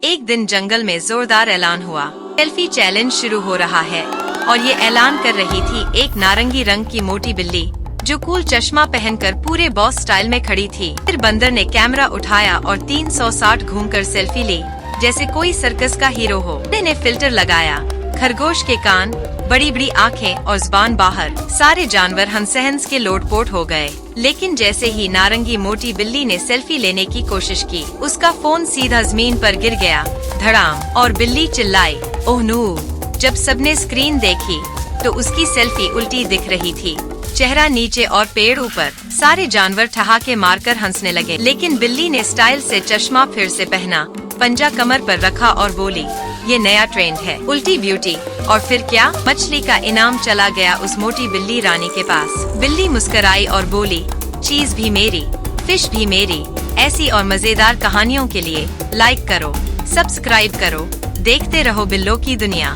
एक दिन जंगल में जोरदार ऐलान हुआ। सेल्फी चैलेंज शुरू हो रहा है और ये ऐलान कर रही थी एक नारंगी रंग की मोटी बिल्ली जो कूल चश्मा पहनकर पूरे बॉस स्टाइल में खड़ी थी। फिर बंदर ने कैमरा उठाया और 360 घूमकर सेल्फी ली जैसे कोई सर्कस का हीरो हो। ने फिल्टर लगाया, खरगोश के कान, बड़ी बड़ी आँखें और जुबान बाहर। सारे जानवर हंसहंस के लोटपोट हो गए। लेकिन जैसे ही नारंगी मोटी बिल्ली ने सेल्फी लेने की कोशिश की, उसका फोन सीधा जमीन पर गिर गया, धड़ाम, और बिल्ली चिल्लाई, ओह नो। जब सबने स्क्रीन देखी तो उसकी सेल्फी उल्टी दिख रही थी, चेहरा नीचे और पेड़ ऊपर। सारे जानवर ठहाके मारकर हंसने लगे, लेकिन बिल्ली ने स्टाइल से चश्मा फिर से पहना, पंजा कमर पर रखा और बोली, ये नया ट्रेंड है, उल्टी ब्यूटी। और फिर क्या, मछली का इनाम चला गया उस मोटी बिल्ली रानी के पास। बिल्ली मुस्कुराई और बोली, चीज भी मेरी, फिश भी मेरी। ऐसी और मजेदार कहानियों के लिए लाइक करो, सब्सक्राइब करो, देखते रहो बिल्लों की दुनिया।